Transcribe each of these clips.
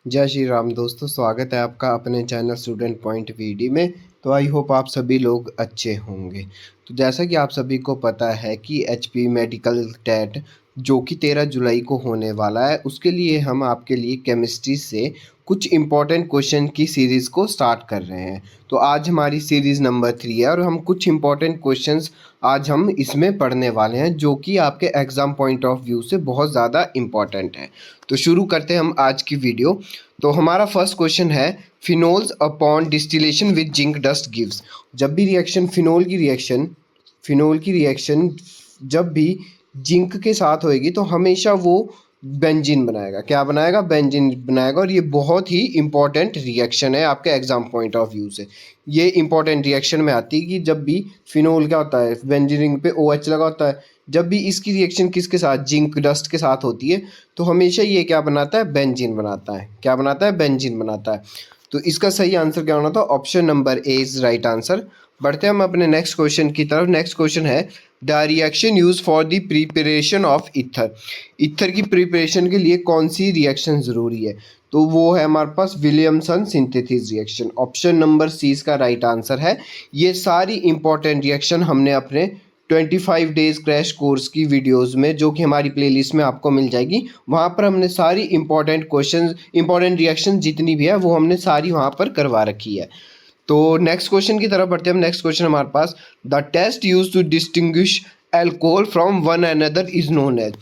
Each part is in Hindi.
जय श्री राम दोस्तों, स्वागत है आपका अपने चैनल स्टूडेंट पॉइंट वीडी में। तो आई होप आप सभी लोग अच्छे होंगे। तो जैसा कि आप सभी को पता है कि एचपी मेडिकल टेट जो कि 13 जुलाई को होने वाला है, उसके लिए हम आपके लिए केमिस्ट्री से कुछ इम्पोर्टेंट क्वेश्चन की सीरीज़ को स्टार्ट कर रहे हैं। तो आज हमारी सीरीज़ नंबर 3 है और हम कुछ इम्पोर्टेंट क्वेश्चंस आज हम इसमें पढ़ने वाले हैं जो कि आपके एग्ज़ाम पॉइंट ऑफ व्यू से बहुत ज़्यादा इम्पॉर्टेंट है। तो शुरू करते हैं हम आज की वीडियो। तो हमारा फर्स्ट क्वेश्चन है, phenols upon distillation with zinc dust gives. जब भी रिएक्शन फिनोल की रिएक्शन जब भी जिंक के साथ होएगी तो हमेशा वो बेंजीन बनाएगा। क्या बनाएगा? बेंजीन बनाएगा। और ये बहुत ही इंपॉर्टेंट रिएक्शन है आपके एग्जाम पॉइंट ऑफ व्यू से। ये इंपॉर्टेंट रिएक्शन में आती है कि जब भी फिनोल क्या होता है, बेंजीन रिंग पे OH लगा होता है, जब भी इसकी रिएक्शन किसके साथ, जिंक डस्ट के साथ होती है, तो हमेशा ये क्या बनाता है? बेंजीन बनाता है। क्या बनाता है? बेंजीन बनाता है। तो इसका सही आंसर क्या होना था? Option number A is right answer. बढ़ते हैं हम अपने नेक्स्ट क्वेश्चन की तरफ। नेक्स्ट क्वेश्चन है, the reaction use for the preparation of ether. Ether की प्रिपरेशन के लिए कौन सी रिएक्शन ज़रूरी है? तो वो है हमारे पास Williamson synthesis reaction. Option number C इसका राइट आंसर है। ये सारी इंपॉर्टेंट रिएक्शन हमने अपने 25 डेज क्रैश कोर्स की वीडियोस में, जो कि हमारी प्लेलिस्ट में आपको मिल जाएगी, वहाँ पर हमने सारी इंपॉर्टेंट क्वेश्चंस, इंपॉर्टेंट रिएक्शन जितनी भी है वो हमने सारी वहाँ पर करवा रखी है। तो नेक्स्ट क्वेश्चन की तरफ बढ़ते हैं हम। नेक्स्ट क्वेश्चन हमारे पास, the test use to distinguish alcohol from one another is known as.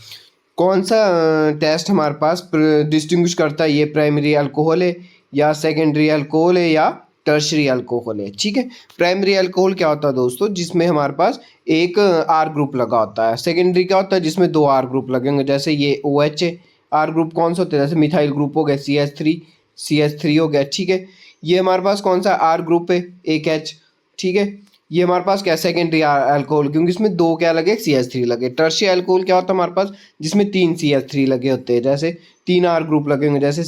कौन सा टेस्ट हमारे पास डिस्टिंग्विश करता है? ये प्राइमरी अल्कोहल है या सेकेंडरी अल्कोहल है या टर्शरी अल्कोहल है? ठीक है, प्राइमरी अल्कोहल क्या होता है दोस्तों? जिसमें हमारे पास एक आर ग्रुप लगा होता है। सेकेंडरी क्या होता है? जिसमें दो आर ग्रुप लगेंगे। जैसे ये OH है, आर ग्रुप कौन सा होता है? जैसे मिथाइल ग्रुप हो गया, CH3 हो गया। ठीक है, ये हमारे पास कौन सा आर ग्रुप है? एक H। ठीक है, ये हमारे पास क्या, सेकेंडरी अल्कोहल, क्योंकि इसमें दो क्या लगे, CH3 लगे। टर्शियरी अल्कोहल क्या होता है हमारे पास? जिसमें तीन CH3 लगे होते हैं। जैसे तीन आर ग्रुप लगे होंगे, जैसे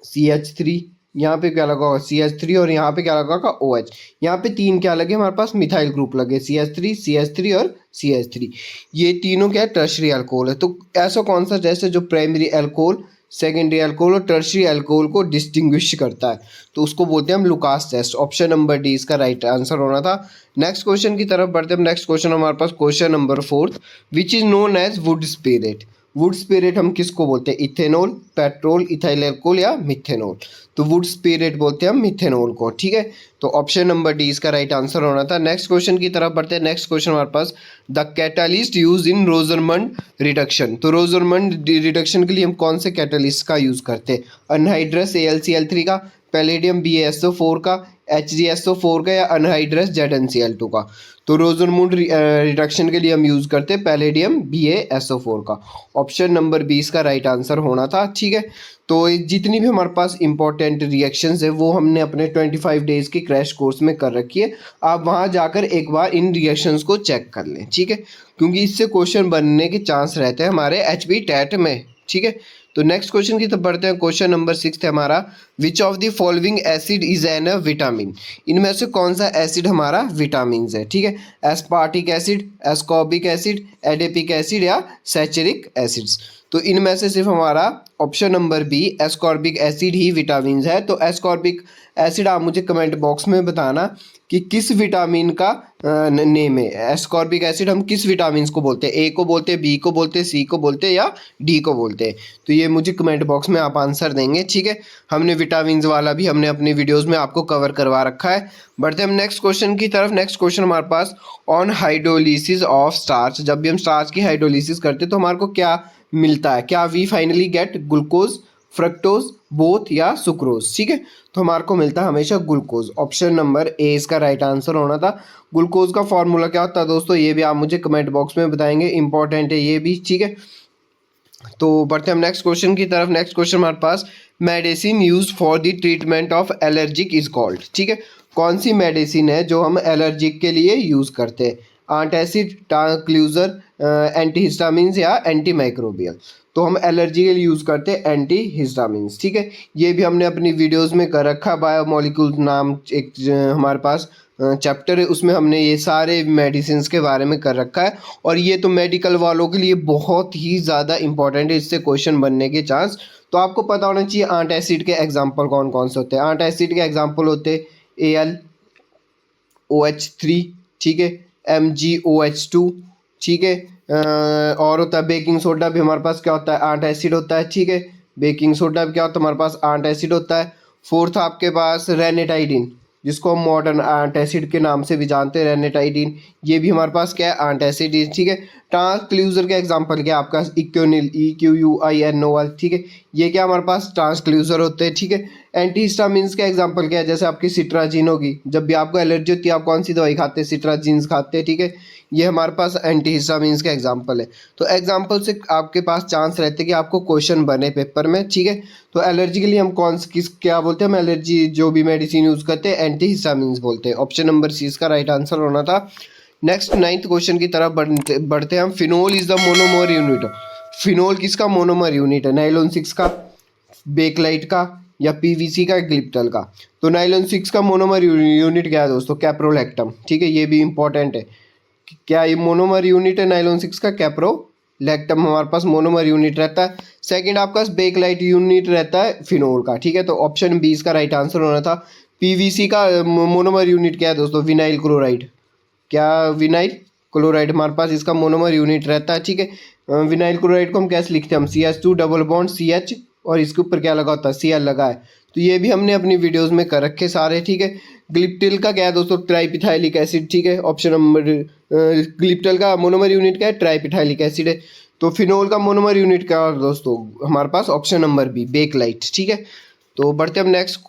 CH3 यहाँ पे क्या लगा होगा? CH3। और यहाँ पे क्या लगा होगा? OH। यहाँ पे तीन क्या लगे हमारे पास? मिथाइल ग्रुप लगे, CH3 और CH3। ये तीनों क्या है? टर्शियरी अल्कोहल है। तो ऐसा कौन सा टेस्ट है जो प्राइमरी अल्कोहल, सेकेंडरी अल्कोहल और टर्शियरी अल्कोहल को डिस्टिंग्विश करता है? तो उसको बोलते हैं हम Lucas test. Option number D इसका राइट आंसर होना था। नेक्स्ट क्वेश्चन की तरफ बढ़ते हैं। नेक्स्ट क्वेश्चन हमारे पास question number 4, which is known as wood spirit. Wood spirit हम किसको बोलते हैं? इथेनॉल, पेट्रोल, इथाइल अल्कोहल या मिथेनॉल? तो वुड स्पिरिट बोलते हैं हम मिथेनॉल को। ठीक है, तो ऑप्शन नंबर डी इसका राइट आंसर होना था। नेक्स्ट क्वेश्चन की तरफ बढ़ते हैं। नेक्स्ट क्वेश्चन हमारे पास, the catalyst use in Rosenmund reduction. तो रोजरमंड रिडक्शन के लिए हम कौन से कैटालिस्ट का यूज करते हैं? अनहाइड्रस AlCl3 का, पैलेडियम BaSO4 का, HgSO4 का या अनहाइड्रस ZnCl2 का? तो रोजरमंड रिडक्शन के लिए हम यूज करते हैं पैलेडियम BaSO4 का। ऑप्शन नंबर 20 का राइट आंसर होना था। ठीक है, तो जितनी भी हमारे पास इंपॉर्टेंट रिएक्शंस है वो हमने अपने 25 डेज के क्रैश कोर्स में कर रखी है। आप वहाँ जाकर एक बार इन रिएक्शंस को चेक कर लें। ठीक है, क्योंकि इससे क्वेश्चन बनने के चांस रहते हैं हमारे HB टेट में। ठीक है, तो नेक्स्ट क्वेश्चन की तरफ बढ़ते हैं। क्वेश्चन नंबर 6 है हमारा, which of the following acid is an vitamin. इनमें से कौन सा एसिड हमारा विटामिन है? ठीक है, aspartic acid, ascorbic acid, adipic acid या सैचरिक एसिड्स? तो इनमें से सिर्फ हमारा option number B ascorbic acid ही विटामिन है। तो एस्कॉर्बिक एसिड आप मुझे कमेंट बॉक्स में बताना कि किस विटामिन का नेम है। एस्कॉर्बिक एसिड हम किस विटामिन को बोलते हैं? ए को बोलते हैं, बी को बोलते हैं, सी को बोलते हैं या डी को बोलते हैं? तो ये मुझे कमेंट बॉक्स में आप आंसर देंगे। ठीक है, हमने विटामिन वाला भी हमने अपनी वीडियोस में आपको कवर करवा रखा है। बढ़ते हम नेक्स्ट क्वेश्चन की तरफ। नेक्स्ट क्वेश्चन हमारे पास, ऑन हाइड्रोलिसिस ऑफ स्टार्च। जब भी हम स्टार्च की हाइड्रोलिसिस करते हैं तो हमारे को क्या मिलता है? क्या we finally get glucose, fructose, both या सुक्रोज? ठीक है, तो हमारे को मिलता है हमेशा ग्लूकोज। ऑप्शन नंबर ए इसका राइट आंसर होना था। ग्लूकोज का फॉर्मूला क्या होता है दोस्तों? ये भी आप मुझे कमेंट बॉक्स में बताएंगे, इंपॉर्टेंट है ये भी। ठीक है, तो बढ़ते हम नेक्स्ट क्वेश्चन की तरफ। नेक्स्ट क्वेश्चन हमारे पास, medicine use for the treatment of allergic is called. ठीक है, कौन सी मेडिसिन है जो हम एलर्जिक के लिए यूज करते हैं? एंटासिड, ट्रांक्लूजर, एंटीहिस्टामिन्स या एंटीमाइक्रोबियल। तो हम एलर्जी के लिए यूज़ करते हैं एंटीहिस्टामिन्स, ठीक है। ये भी हमने अपनी वीडियोस में कर रखा, बायोमोलिक्यूल नाम एक हमारे पास चैप्टर है, उसमें हमने ये सारे मेडिसिन के बारे में कर रखा है। और ये तो मेडिकल वालों के लिए बहुत ही ज़्यादा इंपॉर्टेंट है, इससे क्वेश्चन बनने के चांस। तो आपको पता होना चाहिए एंटासिड के एग्जाम्पल कौन कौन से होते हैं। एंटासिड के एग्जाम्पल होते हैं AlOH3, ठीक है, MgOH2, ठीक है। और होता है बेकिंग सोडा भी हमारे पास क्या होता है, एंटासिड होता है, ठीक है। बेकिंग सोडा भी क्या होता है हमारे पास, एंटासिड होता है। फोर्थ आपके पास रेनिटाइडिन, जिसको हम मॉडर्न एंटासिड के नाम से भी जानते हैं, रेनिटाइडिन, ये भी हमारे पास क्या है, एंटासिड, ठीक है। ट्रांसक्लूजर के एग्जांपल क्या है आपका, इक्विनिल, EQUINOL, ठीक है, ये क्या हमारे पास ट्रांसक्लूजर होते हैं, ठीक है। एंटीहिस्टामिन्स का एग्जांपल क्या है, जैसे आपकी सिट्राजिन होगी, जब भी आपको एलर्जी होती है आप कौन सी दवाई खाते हैं, सिट्राजिन्स खाते हैं, ठीक है। ये हमारे पास एंटीहिस्टामिन्स का एग्जांपल है। तो एग्जांपल से आपके पास चांस रहते हैं कि आपको क्वेश्चन बने पेपर में, ठीक है। तो एलर्जी के लिए हम क्या बोलते हैं, हम एलर्जी जो भी मेडिसिन यूज़ करते हैं एंटीहिस्टामिन्स बोलते हैं। ऑप्शन नंबर सी इसका राइट आंसर होना था। नेक्स्ट 9th क्वेश्चन की तरफ बढ़ते हैं हम। Phenol is the monomer unit. Phenol किसका मोनोमर यूनिट है, नाइलॉन 6 का, बेकलाइट का या PVC का, ग्लिप्टल का। तो नाइलॉन 6 का मोनोमर यूनिट क्या है दोस्तों, कैप्रोलैक्टम, ठीक है, ये भी इंपॉर्टेंट है। क्या ये मोनोमर यूनिट है नाइलॉन 6 का, कैप्रोलैक्टम हमारे पास मोनोमर यूनिट रहता है। सेकंड आपका बेकलाइट यूनिट रहता है फिनोल का, ठीक है। तो ऑप्शन बी इसका राइट आंसर होना था। PVC का मोनोमर यूनिट क्या है दोस्तों, विनाइल क्लोराइड। क्या, विनाइल क्लोराइड हमारे पास इसका मोनोमर यूनिट रहता है, ठीक है। विनाइल क्लोराइड को हम कैसे लिखते हैं, हम CH2 डबल बॉन्ड CH और इसके ऊपर क्या लगा होता है, Cl लगा है। तो ये भी हमने अपनी वीडियोस में कर रखे सारे, ठीक है। ग्लिप्टिल का क्या है दोस्तों, ट्राइपिथाइलिक एसिड, ठीक है। ऑप्शन नंबर ग्लिप्टिल का मोनोमर यूनिट क्या है, ट्राइपिथाइलिक एसिड है। तो फिनोल का मोनोमर यूनिट क्या है दोस्तों हमारे पास, ऑप्शन नंबर बी, बेकलाइट, ठीक है। तो बढ़ते हम नेक्स्ट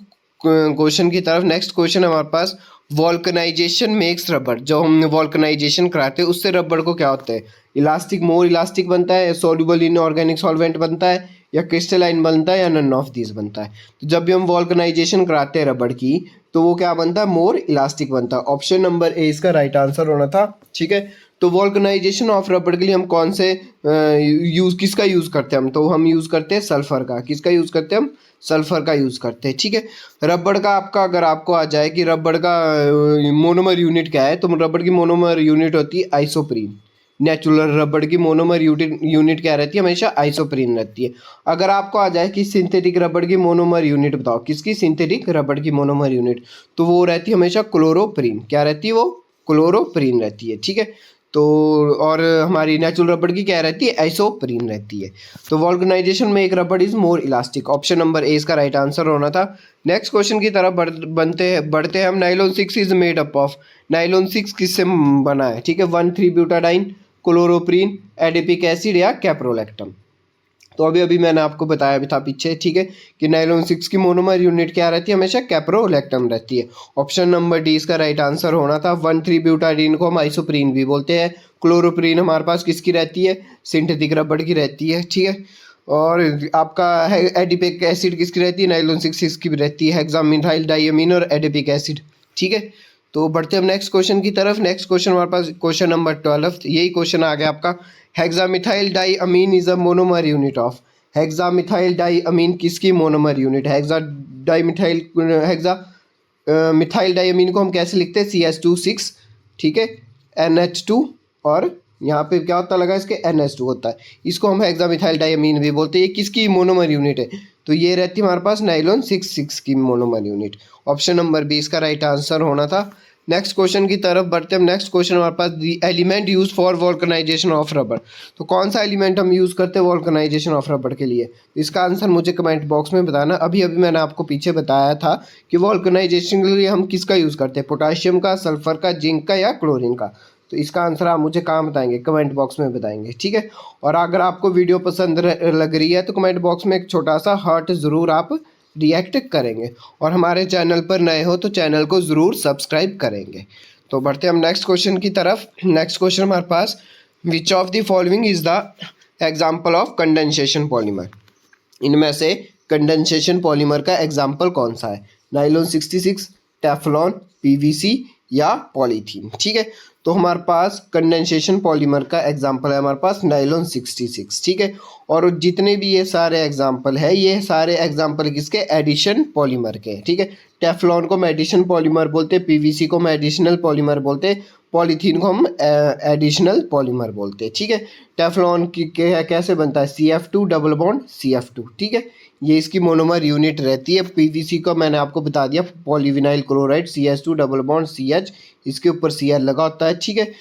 क्वेश्चन की तरफ। नेक्स्ट क्वेश्चन हमारे पास, वॉल्कनाइजेशन मेक्स रबर। जब हम वॉल्कनाइजेशन कराते हैं उससे रबर को क्या होता है, इलास्टिक, मोर इलास्टिक बनता है, सोल्यूबल इन ऑर्गेनिक सॉल्वेंट बनता है, या क्रिस्टलाइन बनता है, या नन ऑफ दिस बनता है। तो जब भी हम वॉल्कनाइजेशन कराते हैं रबर की तो वो क्या बनता है, मोर इलास्टिक बनता है। ऑप्शन नंबर ए इसका राइट आंसर होना था, ठीक है। तो वॉल्कनाइजेशन ऑफ रबर के लिए हम कौन से किसका यूज़ करते हैं, हम तो हम यूज़ करते हैं सल्फर का। किसका यूज़ करते हैं हम, सल्फर का यूज़ करते हैं, ठीक है। रबड़ का आपका अगर आपको आ जाए कि रबड़ का मोनोमर यूनिट क्या है, तो रबड़ की मोनोमर यूनिट होती है आइसोप्रीन। नेचुरल रबड़ की मोनोमर यूनिट क्या रहती है, हमेशा आइसोप्रीन रहती है। अगर आपको आ जाए कि सिंथेटिक रबड़ की मोनोमर यूनिट बताओ, किसकी, सिंथेटिक रबड़ की मोनोमर यूनिट, तो वो रहती है हमेशा क्लोरोप्रीन। क्या रहती है वो, क्लोरोप्रीन रहती है, ठीक है। तो और हमारी नेचुरल रबड़ की क्या रहती है, आइसोप्रीन रहती है। तो वॉल्कनाइजेशन में एक रबड़ is more elastic. Option number A इसका राइट आंसर होना था। नेक्स्ट क्वेश्चन की तरफ बढ़ते हैं हम। Nylon 6 is made up of. Nylon 6 किससे बना है, ठीक है, 1,3-ब्यूटाडाइन, क्लोरोप्रीन, एडिपिक एसिड या कैप्रोलैक्टम। तो अभी अभी मैंने आपको बताया भी था पीछे, ठीक है, कि नाइलॉन 6 की मोनोमर यूनिट क्या रहती है, हमेशा कैप्रोलैक्टम रहती है। ऑप्शन नंबर डी इसका राइट आंसर होना था। 1,3-ब्यूटाडीन को हम आइसोप्रीन भी बोलते हैं। क्लोरोप्रीन हमारे पास किसकी रहती है, सिंथेटिक रबड़ की रहती है, ठीक है। और आपका एडिपिक एसिड किसकी रहती है, नाइलॉन 6 की भी रहती है, हेक्सामिथाइल डाइअमीन और एडिपिक एसिड, ठीक है। तो बढ़ते हम नेक्स्ट क्वेश्चन की तरफ। नेक्स्ट क्वेश्चन हमारे पास क्वेश्चन नंबर 12, यही क्वेश्चन आ गया आपका। Hexamethyl diamine is a monomer unit of. Hexamethyl diamine किसकी मोनोमर यूनिट है, मिथाइल डाइअमीन को हम कैसे लिखते हैं, CH2 6, ठीक है, NH2 और यहाँ पे क्या होता लगा इसके, NH2 होता है। इसको हम हेक्सामिथाइल डाइअमीन भी बोलते हैं। ये किसकी मोनोमर यूनिट है, तो ये रहती है हमारे पास नाइलॉन 6 की monomer unit. Option number B इसका राइट आंसर होना था। नेक्स्ट क्वेश्चन की तरफ बढ़ते हैं। नेक्स्ट क्वेश्चन हमारे पास, the element use for vulcanisation of rubber. तो कौन सा एलिमेंट हम यूज़ करते हैं वॉल्कनाइजेशन ऑफ रबर के लिए, इसका आंसर मुझे कमेंट बॉक्स में बताना। अभी अभी मैंने आपको पीछे बताया था कि वॉल्कनाइजेशन के लिए हम किसका यूज़ करते हैं, पोटाशियम का, सल्फर का, जिंक का या क्लोरीन का। तो इसका आंसर आप मुझे कहाँ बताएंगे, कमेंट बॉक्स में बताएंगे, ठीक है। और अगर आपको वीडियो पसंद लग रही है तो कमेंट बॉक्स में एक छोटा सा हार्ट ज़रूर आप रिएक्ट करेंगे। और हमारे चैनल पर नए हो तो चैनल को ज़रूर सब्सक्राइब करेंगे। तो बढ़ते हम नेक्स्ट क्वेश्चन की तरफ। नेक्स्ट क्वेश्चन हमारे पास, which of the following is the example of condensation polymer. इनमें से कंडेंसेशन पॉलीमर का एग्जाम्पल कौन सा है, नाइलॉन 66, टेफ्लॉन, PVC या पॉलीथीन, ठीक है। तो हमारे पास कंडेंसेशन पॉलीमर का एग्जांपल है हमारे पास नायलॉन 66, ठीक है। और जितने भी ये सारे एग्जांपल है, ये सारे एग्जांपल किसके, एडिशन पॉलीमर के, ठीक है। टेफ्लॉन को हम एडिशन पॉलीमर बोलते हैं, पीवीसी को हम एडिशनल पॉलीमर बोलते हैं, पॉलीथीन को हम एडिशनल पॉलीमर बोलते हैं, ठीक है। टेफ्लॉन की कैसे बनता है, CF2 डबल बॉन्ड CF2, ठीक है। ये इसकी मोनोमर यूनिट रहती है। पीवीसी का मैंने आपको बता दिया, polyvinyl chloride CH2 double bond CH, इसके ऊपर Cl लगा होता है, ठीक है।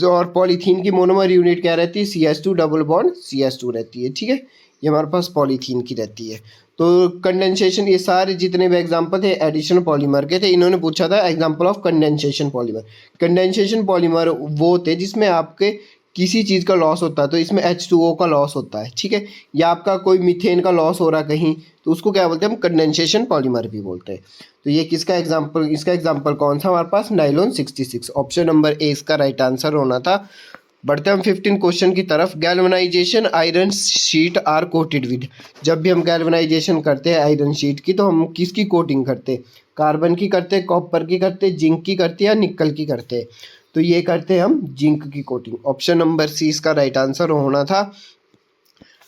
और पॉलीथीन की मोनोमर यूनिट क्या रहती है, CH2 डबल बॉन्ड CH2 रहती है, ठीक है। ये हमारे पास पॉलीथीन की रहती है। तो कंडेंसेशन, ये सारे जितने भी एग्जांपल थे एडिशन पॉलीमर के थे। इन्होंने पूछा था example of condensation polymer. Condensation polymer वो थे जिसमें आपके किसी चीज़ का लॉस होता है, तो इसमें H2O का लॉस होता है, ठीक है। या आपका कोई मीथेन का लॉस हो रहा कहीं, तो उसको क्या बोलते हैं, हम कंडेंसेशन पॉलीमर भी बोलते हैं। तो ये किसका एग्जांपल, इसका एग्जांपल कौन सा हमारे पास, नायलॉन 66। ऑप्शन नंबर ए इसका राइट आंसर होना था। बढ़ते हम 15 क्वेश्चन की तरफ। Galvanization iron sheet are coated with. जब भी हम गैल्वनाइजेशन करते हैं आयरन शीट की, तो हम किसकी कोटिंग करते हैं, कार्बन की करते हैं, कॉपर की करते हैं, जिंक की करते हैं, या निकल की करते हैं। तो ये करते हैं हम जिंक की कोटिंग। ऑप्शन नंबर सी इसका राइट आंसर होना था।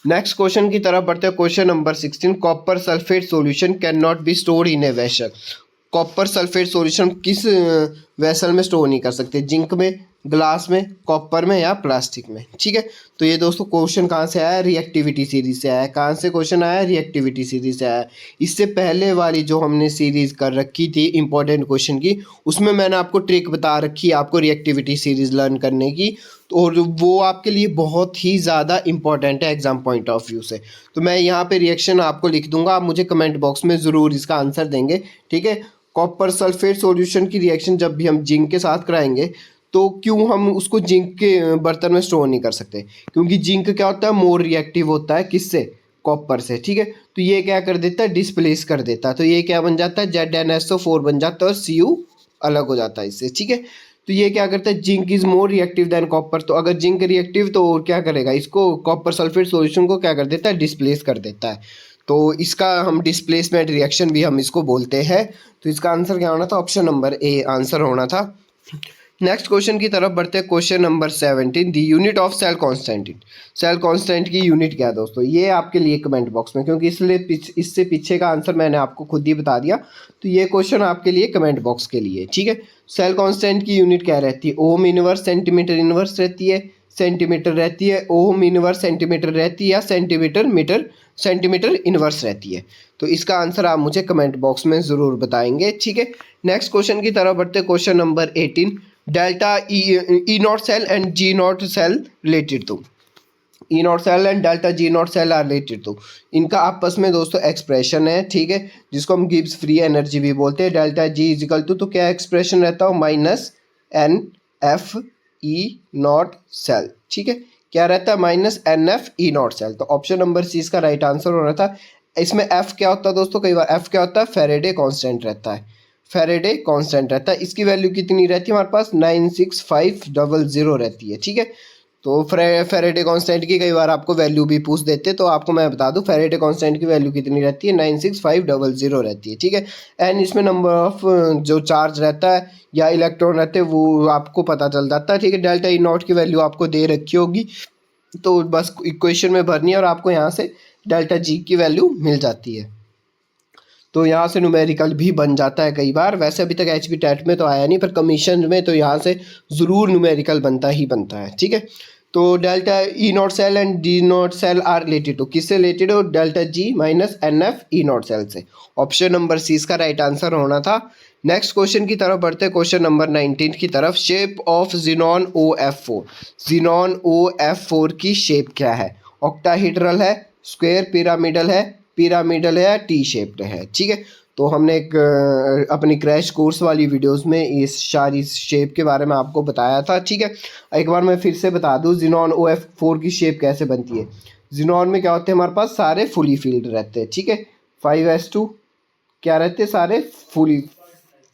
नेक्स्ट क्वेश्चन की तरफ बढ़ते हैं। Question number 16, copper sulphate solution can not be stored in a vessel. Copper sulphate solution किस वेसल में स्टोर नहीं कर सकते, जिंक में, ग्लास में, कॉपर में, या प्लास्टिक में, ठीक है। तो ये दोस्तों क्वेश्चन कहाँ से आया, रिएक्टिविटी सीरीज से आया। कहाँ से क्वेश्चन आया, रिएक्टिविटी सीरीज से आया। इससे पहले वाली जो हमने सीरीज कर रखी थी इंपॉर्टेंट क्वेश्चन की, उसमें मैंने आपको ट्रिक बता रखी है आपको रिएक्टिविटी सीरीज लर्न करने की, और वो आपके लिए बहुत ही ज़्यादा इंपॉर्टेंट है एग्जाम पॉइंट ऑफ व्यू से। तो मैं यहाँ पे रिएक्शन आपको लिख दूंगा, आप मुझे कमेंट बॉक्स में ज़रूर इसका आंसर देंगे, ठीक है। कॉपर सल्फेट सॉल्यूशन की रिएक्शन जब भी हम जिंक के साथ कराएंगे, तो क्यों हम उसको जिंक के बर्तन में स्टोर नहीं कर सकते, क्योंकि जिंक क्या होता है, मोर रिएक्टिव होता है किससे, कॉपर से, ठीक है। तो ये क्या कर देता है, डिस्प्लेस कर देता है। तो ये क्या बन जाता है, ZnSO4 बन जाता है, और Cu अलग हो जाता है इससे, ठीक है। तो ये क्या करता है, zinc is more reactive than copper. तो अगर जिंक रिएक्टिव, तो क्या करेगा, इसको कॉपर सल्फेट सॉल्यूशन को क्या कर देता है, डिस्प्लेस कर देता है। तो इसका हम डिस्प्लेसमेंट रिएक्शन भी हम इसको बोलते हैं। तो इसका आंसर क्या होना था, ऑप्शन नंबर ए आंसर होना था। नेक्स्ट क्वेश्चन की तरफ बढ़ते हैं। Question number 17, the unit of cell constant. Cell constant की यूनिट क्या है दोस्तों, ये आपके लिए कमेंट बॉक्स में, क्योंकि इससे पीछे का आंसर मैंने आपको खुद ही बता दिया, तो ये क्वेश्चन आपके लिए कमेंट बॉक्स के लिए, ठीक है। सेल कांस्टेंट की यूनिट क्या रहती है, ओम इनवर्स, सेंटीमीटर इनवर्स रहती है, सेंटीमीटर रहती है, ओम इनवर्स सेंटीमीटर रहती है, या सेंटीमीटर इनवर्स रहती है। तो इसका आंसर आप मुझे कमेंट बॉक्स में ज़रूर बताएंगे, ठीक है। नेक्स्ट क्वेश्चन की तरफ बढ़ते। Question number 18, delta E naught cell and G naught cell related to. E naught cell and delta G naught cell are related to. इनका आपस में दोस्तों एक्सप्रेशन है, ठीक है, जिसको हम गिब्स फ्री एनर्जी भी बोलते हैं। डेल्टा जी इजिकल टू, तो क्या एक्सप्रेशन रहता है, -NF_E0 सेल, ठीक है। क्या रहता है, -NF_E0 सेल। तो ऑप्शन नंबर सी इसका राइट आंसर होना था। इसमें एफ क्या होता है दोस्तों, कई बार एफ क्या होता है, फैराडे कांस्टेंट रहता है, फैराडे कांस्टेंट रहता है। इसकी वैल्यू कितनी रहती है हमारे पास, 96500 रहती है, ठीक है। तो फैराडे कांस्टेंट की कई बार आपको वैल्यू भी पूछ देते, तो आपको मैं बता दूं फैराडे कांस्टेंट की वैल्यू कितनी रहती है, 96500 रहती है, ठीक है। एंड इसमें नंबर ऑफ जो चार्ज रहता है या इलेक्ट्रॉन रहते हैं वो आपको पता चल जाता है, ठीक है। डेल्टा ई नॉट की वैल्यू आपको दे रखी होगी, तो बस इक्वेशन में भरनी है और आपको यहाँ से डेल्टा जी की वैल्यू मिल जाती है। तो यहाँ से न्यूमेरिकल भी बन जाता है कई बार। वैसे अभी तक एचपी टेट में तो आया नहीं, पर कमीशन में तो यहाँ से ज़रूर न्यूमेरिकल बनता ही बनता है, ठीक है। तो delta E naught cell and D naught cell are related to, किससे रिलेटेड हो, डेल्टा जी -NF_E0 सेल से। ऑप्शन नंबर सी इसका राइट आंसर होना था। नेक्स्ट क्वेश्चन की तरफ बढ़ते हैं। क्वेश्चन नंबर 19 की तरफ। Shape of xenon OF4। Xenon OF4 की शेप क्या है, ऑक्टाहेड्रल है, स्क्वायर पिरामिडल है, टी शेप्ड है, ठीक है। तो हमने एक अपनी क्रैश कोर्स वाली वीडियोस में इस सारी शेप के बारे में आपको बताया था, ठीक है। एक बार मैं फिर से बता दूं, ज़ीनॉन OF4 की शेप कैसे बनती है। ज़ीनॉन में क्या होते हैं, हमारे पास सारे फुली फील्ड रहते हैं, ठीक है। 5s2 क्या रहते हैं, सारे फुली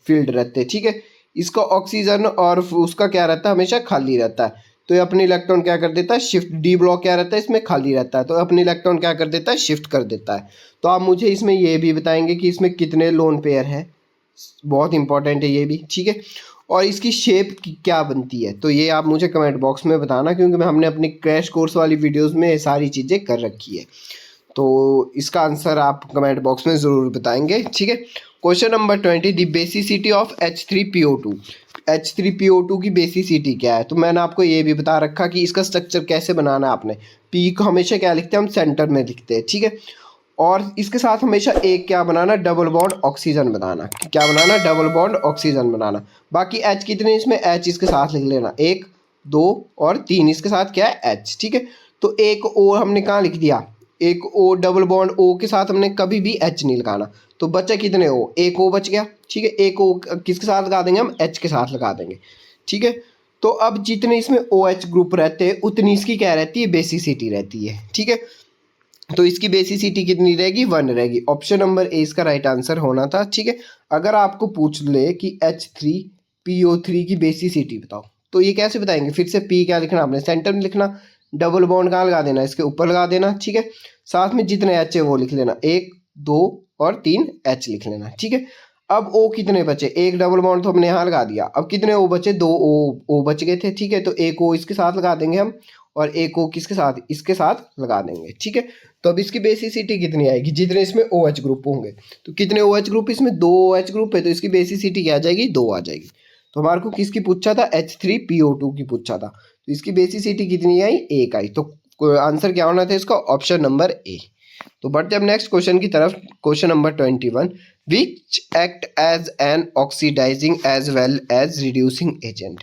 फील्ड रहते हैं, ठीक है। इसका ऑक्सीजन और उसका क्या रहता है, हमेशा खाली रहता है। तो ये अपने इलेक्ट्रॉन क्या कर देता है, शिफ्ट। डी ब्लॉक क्या रहता है, इसमें खाली रहता है, तो अपने इलेक्ट्रॉन क्या कर देता है, शिफ्ट कर देता है। तो आप मुझे इसमें ये भी बताएंगे कि इसमें कितने लोन पेयर है, बहुत इंपॉर्टेंट है ये भी, ठीक है। और इसकी शेप क्या बनती है, तो ये आप मुझे कमेंट बॉक्स में बताना, क्योंकि हमने अपनी क्रैश कोर्स वाली वीडियोस में ये सारी चीज़ें कर रखी है। तो इसका आंसर आप कमेंट बॉक्स में ज़रूर बताएंगे, ठीक है। Question number 20, the basicity of H3PO2। H3PO2 की बेसिसिटी क्या है, तो मैंने आपको ये भी बता रखा कि इसका स्ट्रक्चर कैसे बनाना है। आपने पी को हमेशा क्या लिखते हैं, हम सेंटर में लिखते हैं, ठीक है। और इसके साथ हमेशा एक क्या बनाना, डबल बॉन्ड ऑक्सीजन बनाना। क्या बनाना, डबल बॉन्ड ऑक्सीजन बनाना। बाकी एच कितने इसमें, एच इसके साथ लिख लेना, 1 2 और 3 इसके साथ क्या है, एच, ठीक है। तो एक ओ हमने कहाँ लिख दिया, एक ओ डबल बॉन्ड ओ के साथ हमने कभी भी एच नहीं लगाना। तो बचा कितने ओ, एक ओ बच गया, ठीक है। एक ओ किसके साथ लगा देंगे, हम एच के साथ लगा देंगे, ठीक है। तो अब जितने इसमें ओ एच ग्रुप रहते हैं उतनी इसकी क्या रहती है, बेसिसिटी रहती है, ठीक है। तो इसकी बेसिसिटी कितनी रहेगी, 1 रहेगी। ऑप्शन नंबर ए इसका राइट आंसर होना था, ठीक है। अगर आपको पूछ ले कि H3PO3 की बेसिसिटी बताओ, तो ये कैसे बताएंगे, फिर से पी क्या लिखना, आपने सेंटर में लिखना, डबल बॉन्ड कहाँ लगा देना, इसके ऊपर लगा देना, ठीक है। साथ में जितने एच है वो लिख लेना, 1 2 और 3 एच लिख लेना, ठीक है। अब ओ कितने बचे, एक डबल बॉन्ड तो हमने यहाँ लगा दिया। अब कितने ओ बचे, 2 ओ बच गए थे, ठीक है। तो एक ओ इसके साथ लगा देंगे हम, और एक ओ किसके साथ, इसके साथ लगा देंगे, ठीक है। तो अब इसकी बेसिसिटी कितनी आएगी, जितने इसमें ओ एच ग्रुप होंगे। तो कितने ओ एच ग्रुप, इसमें 2 ओ एच ग्रुप है, तो इसकी बेसिसिटी क्या आ जाएगी, 2 आ जाएगी। तो हमारे को किसकी पूछा था, H3PO2 की पूछा था। तो इसकी बेसिसिटी कितनी आई, 1 आई। तो आंसर क्या होना था इसका, ऑप्शन नंबर ए। तो बढ़ते हम नेक्स्ट क्वेश्चन की तरफ। Question number 21, which act as an oxidizing as well as reducing agent.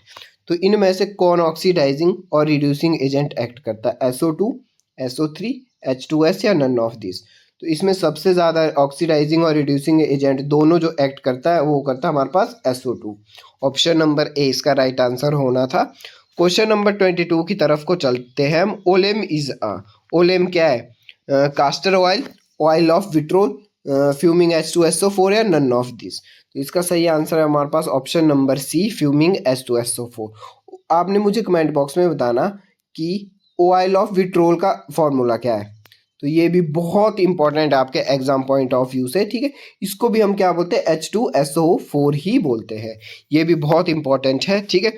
तो इनमें से कौन ऑक्सीडाइजिंग और रिड्यूसिंग एजेंट एक्ट करता है, SO2 SO3 H2S या नन ऑफ दिस। तो इसमें सबसे ज़्यादा ऑक्सीडाइजिंग और रिड्यूसिंग एजेंट दोनों जो एक्ट करता है वो करता है हमारे पास SO2। ऑप्शन नंबर ए इसका राइट आंसर होना था। क्वेश्चन नंबर 22 की तरफ को चलते हैं हम। ओलेम इज ओलेम क्या है, caster oil, oil of vitriol, fuming H2SO4 या नन ऑफ दिस। तो इसका सही आंसर है हमारे पास option number C, fuming H2SO4। आपने मुझे कमेंट बॉक्स में बताना कि ऑयल ऑफ विट्रोल का फॉर्मूला क्या है। तो ये भी बहुत इंपॉर्टेंट है आपके एग्जाम पॉइंट ऑफ व्यू से, ठीक है। इसको भी हम क्या बोलते हैं, H2SO4 ही बोलते हैं। ये भी बहुत इंपॉर्टेंट है, ठीक है।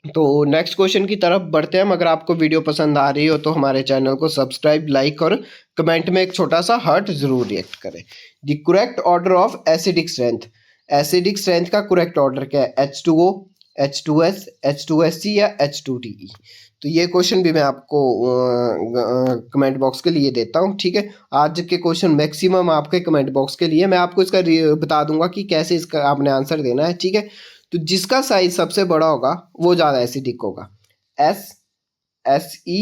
तो नेक्स्ट क्वेश्चन की तरफ बढ़ते हैं हम। अगर आपको वीडियो पसंद आ रही हो तो हमारे चैनल को सब्सक्राइब, लाइक और कमेंट में एक छोटा सा हार्ट जरूर रिएक्ट करें। The correct order of acidic strength, acidic strength का करेक्ट ऑर्डर क्या है, H2O H2S H2SC या H2TE। तो ये क्वेश्चन भी मैं आपको कमेंट बॉक्स के लिए देता हूँ, ठीक है। आज के क्वेश्चन मैक्सिमम आपके कमेंट बॉक्स के लिए, मैं आपको इसका बता दूंगा कि कैसे इसका आपने आंसर देना है, ठीक है। तो जिसका साइज सबसे बड़ा होगा वो ज़्यादा एसिडिक होगा, SE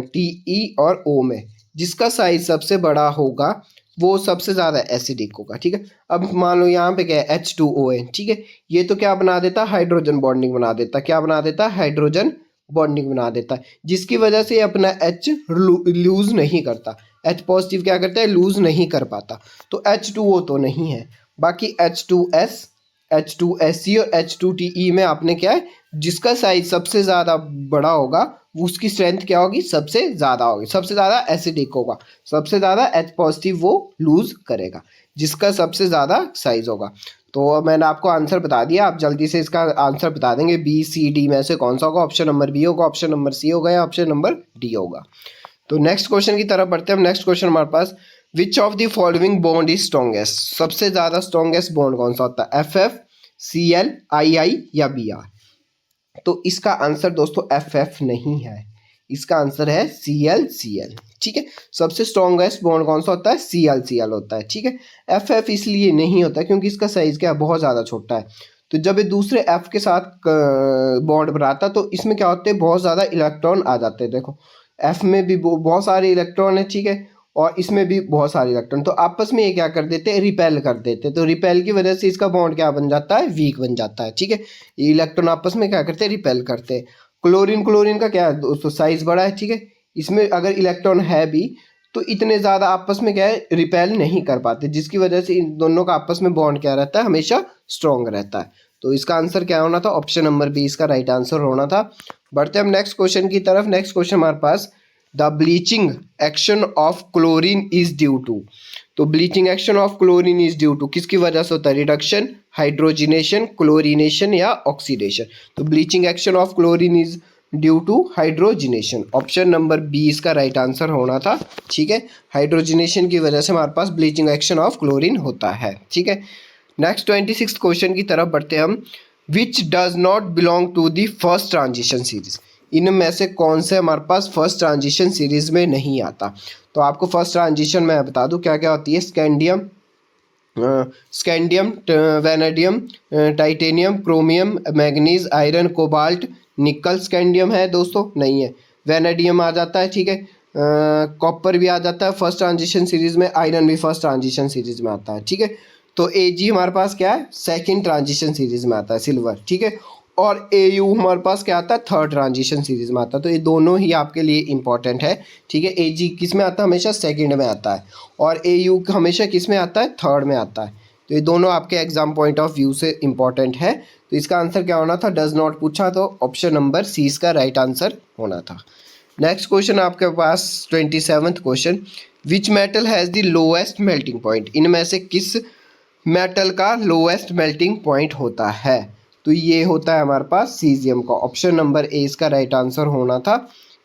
TE और O में जिसका साइज सबसे बड़ा होगा वो सबसे ज़्यादा एसिडिक होगा, ठीक है। अब मान लो यहाँ पे क्या है, H2O है, ठीक है। ये तो क्या बना देता, हाइड्रोजन बॉन्डिंग बना देता, क्या बना देता, हाइड्रोजन बॉन्डिंग बना देता है, जिसकी वजह से अपना H लूज नहीं करता। H पॉजिटिव क्या करता है, लूज नहीं कर पाता। तो H2O तो नहीं है। बाकी H2S H2SC और H2TE में आपने क्या है, जिसका साइज सबसे ज़्यादा बड़ा होगा उसकी स्ट्रेंथ क्या होगी, सबसे ज़्यादा होगी, सबसे ज़्यादा एसिडिक होगा, सबसे ज़्यादा H पॉजिटिव वो लूज करेगा जिसका सबसे ज़्यादा साइज होगा। तो मैंने आपको आंसर बता दिया, आप जल्दी से इसका आंसर बता देंगे B C D में से कौन सा होगा। ऑप्शन नंबर बी होगा, ऑप्शन नंबर सी होगा या ऑप्शन नंबर डी होगा। तो नेक्स्ट क्वेश्चन की तरफ बढ़ते हैं हम। नेक्स्ट क्वेश्चन हमारे पास, which of the following bond is strongest. सबसे ज्यादा स्ट्रॉन्गेस्ट बॉन्ड कौन सा होता है, FF CL II या BR। तो इसका आंसर दोस्तों FF नहीं है, इसका आंसर है CL, ठीक है। सबसे स्ट्रॉन्गेस्ट बॉन्ड कौन सा होता है, CL होता है, ठीक है। FF इसलिए नहीं होता क्योंकि इसका साइज क्या बहुत ज़्यादा छोटा है। तो जब ये दूसरे F के साथ बॉन्ड बनाता तो इसमें क्या होते हैं, बहुत ज़्यादा इलेक्ट्रॉन आ जाते हैं। देखो F में भी बहुत सारे इलेक्ट्रॉन है, ठीक है, और इसमें भी बहुत सारे इलेक्ट्रॉन, तो आपस में ये क्या कर देते हैं, रिपेल कर देते हैं। तो रिपेल की वजह से इसका बॉन्ड क्या बन जाता है, वीक बन जाता है, ठीक है। ये इलेक्ट्रॉन आपस में क्या करते हैं, रिपेल करते हैं। क्लोरीन का क्या है दोस्तों, साइज बड़ा है, ठीक है। इसमें अगर इलेक्ट्रॉन है भी तो इतने ज़्यादा आपस में क्या है, रिपेल नहीं कर पाते, जिसकी वजह से इन दोनों का आपस में बॉन्ड क्या रहता है, हमेशा स्ट्रॉन्ग रहता है। तो इसका आंसर क्या होना था, ऑप्शन नंबर बी इसका राइट आंसर होना था। बढ़ते हम नेक्स्ट क्वेश्चन की तरफ। नेक्स्ट क्वेश्चन हमारे पास, the bleaching action of chlorine is due to. तो bleaching action of chlorine is due to किसकी वजह से होता है? रिडक्शन, हाइड्रोजिनेशन, क्लोरीनेशन या ऑक्सीडेशन। तो bleaching action of chlorine is due to hydrogenation. Option number B इसका राइट आंसर होना था। ठीक है, हाइड्रोजिनेशन की वजह से हमारे पास ब्लीचिंग एक्शन ऑफ क्लोरीन होता है। ठीक है, नेक्स्ट 26 क्वेश्चन की तरफ बढ़ते हैं हम। Which does not belong to the first transition series. इनमें से कौन से हमारे पास फर्स्ट ट्रांजिशन सीरीज में नहीं आता? तो आपको फर्स्ट ट्रांजिशन मैं बता दूं क्या क्या होती है। Scandium, vanadium, titanium, chromium, manganese, iron, cobalt, निकल। स्कैंडियम है दोस्तों? नहीं है। वैनेडियम आ जाता है। ठीक है, कॉपर भी आ जाता है फर्स्ट ट्रांजिशन सीरीज में। आयरन भी फर्स्ट ट्रांजिशन सीरीज में आता है। ठीक है, तो Ag हमारे पास क्या है? सेकंड ट्रांजिशन सीरीज में आता है, सिल्वर। ठीक है, और Au हमारे पास क्या आता है? थर्ड ट्रांजिशन सीरीज में आता है। तो ये दोनों ही आपके लिए इंपॉर्टेंट है। ठीक है, Ag किस में आता है? हमेशा सेकंड में आता है, और Au हमेशा किस में आता है? थर्ड में आता है। तो ये दोनों आपके एग्जाम पॉइंट ऑफ व्यू से इंपॉर्टेंट है। तो इसका आंसर क्या होना था? डज नॉट पूछा, तो ऑप्शन नंबर सी इसका राइट आंसर होना था। नेक्स्ट क्वेश्चन आपके पास 27th question. Which metal has the lowest melting point. इनमें से किस मेटल का लोएस्ट मेल्टिंग पॉइंट होता है? तो ये होता है हमारे पास सीजियम का। ऑप्शन नंबर ए इसका राइट आंसर होना था।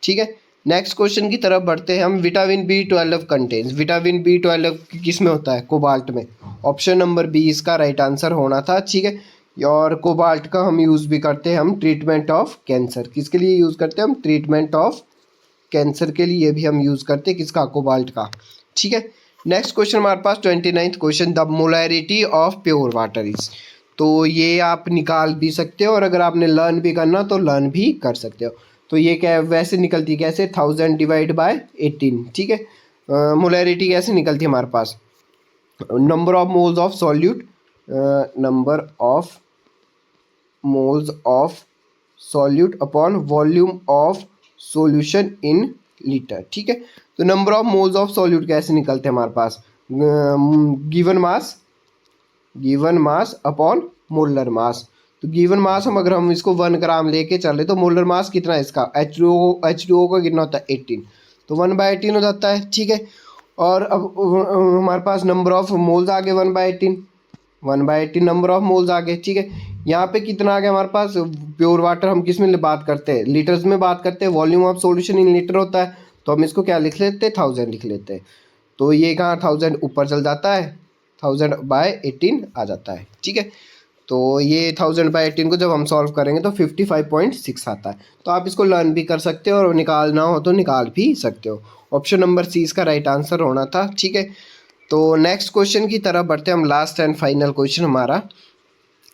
ठीक है, नेक्स्ट क्वेश्चन की तरफ बढ़ते हैं हम। Vitamin B12 contains. Vitamin B12 किस में होता है? कोबाल्ट में। ऑप्शन नंबर बी इसका राइट आंसर होना था। ठीक है, और कोबाल्ट का हम यूज़ भी करते हैं हम ट्रीटमेंट ऑफ कैंसर। किसके लिए यूज़ करते हैं हम? ट्रीटमेंट ऑफ कैंसर के लिए भी हम यूज़ करते हैं किसका? कोबाल्ट का। ठीक है, नेक्स्ट क्वेश्चन हमारे पास 29th question. The molarity of pure water is. तो ये आप निकाल भी सकते हो, और अगर आपने लर्न भी करना तो लर्न भी कर सकते हो। तो ये क्या वैसे निकलती है कैसे? 1000 डिवाइड बाय 18। ठीक है, मोलैरिटी कैसे निकलती है हमारे पास? Number of moles of solute, number of moles of solute upon volume of solution in litre. ठीक है, तो number of moles of solute कैसे निकलते हैं हमारे पास? Given mass upon molar mass. तो गिवन मास अगर हम इसको 1 ग्राम लेके चले तो मोलर मास कितना है इसका? H2O का कितना होता है? 18। तो 1/18 हो जाता है। ठीक है, और अब हमारे पास नंबर ऑफ मोल्स आ गए 1/18। 1/18 नंबर ऑफ मोल्स आ गए। ठीक है, यहाँ पे कितना आ गया हमारे पास? प्योर वाटर हम किस में बात करते हैं? लीटर्स में बात करते हैं। Volume of solution in litre होता है, तो हम इसको क्या लिख लेते हैं? 1000 लिख लेते हैं। तो ये कहाँ 1000 ऊपर चल जाता है, 1000/18 आ जाता है। ठीक है, तो ये 1000/18 को जब हम सॉल्व करेंगे तो 55.6 आता है। तो आप इसको लर्न भी कर सकते हो, और निकालना हो तो निकाल भी सकते हो। ऑप्शन नंबर सी इसका राइट आंसर होना था। ठीक है, तो नेक्स्ट क्वेश्चन की तरफ बढ़ते हैं हम। लास्ट एंड फाइनल क्वेश्चन हमारा।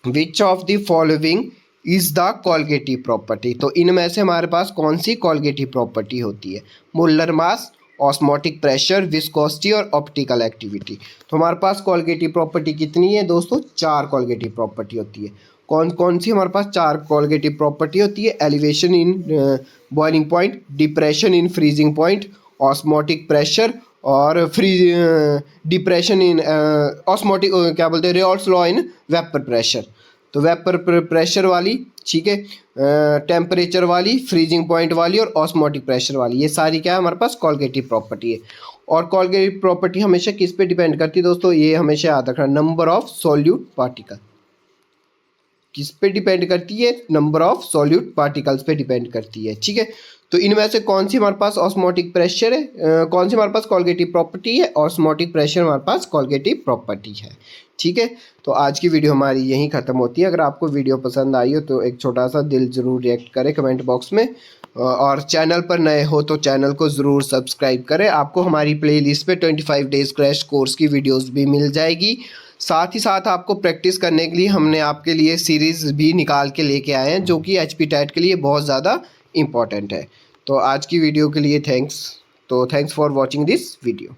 Which of the following is the colligative property. तो इनमें से हमारे पास कौन सी कॉलगेटिव प्रॉपर्टी होती है? Molar mass, osmotic pressure, viscosity और ऑप्टिकल एक्टिविटी। तो हमारे पास कॉलगेटिव प्रॉपर्टी कितनी है दोस्तों? 4 कॉलगेटिव प्रॉपर्टी होती है। कौन कौन सी हमारे पास 4 कॉलगेटिव प्रॉपर्टी होती है? Elevation in boiling point, depression in freezing point, osmotic pressure और डिप्रेशन इन ऑस्मोटिक क्या बोलते हैं? रेयॉल्स लॉ इन वेपर प्रेशर। तो वेपर प्रेशर वाली, ठीक है, टेम्परेचर वाली, फ्रीजिंग पॉइंट वाली और ऑस्मोटिक प्रेशर वाली, ये सारी क्या है हमारे पास? कॉलगेटिव प्रॉपर्टी है। और कॉलगेटिव प्रॉपर्टी हमेशा किस पे डिपेंड करती है दोस्तों? ये हमेशा याद रखना, नंबर ऑफ सॉल्यूट पार्टिकल। किस पे डिपेंड करती है? नंबर ऑफ सॉल्यूट पार्टिकल्स पे डिपेंड करती है। ठीक है, तो इनमें से कौन सी हमारे पास ऑस्मोटिक प्रेशर है, कौन सी हमारे पास कॉलगेटिव प्रॉपर्टी है? ऑस्मोटिक प्रेशर हमारे पास कॉलगेटिव प्रॉपर्टी है। ठीक है, तो आज की वीडियो हमारी यहीं ख़त्म होती है। अगर आपको वीडियो पसंद आई हो तो एक छोटा सा दिल ज़रूर रिएक्ट करें कमेंट बॉक्स में, और चैनल पर नए हो तो चैनल को ज़रूर सब्सक्राइब करें। आपको हमारी प्लेलिस्ट पे 25 डेज़ क्रैश कोर्स की वीडियोस भी मिल जाएगी। साथ ही साथ आपको प्रैक्टिस करने के लिए हमने आपके लिए सीरीज़ भी निकाल के लेके आए हैं, जो कि HP टेट के लिए बहुत ज़्यादा इम्पॉर्टेंट है। तो आज की वीडियो के लिए thanks for watching this video.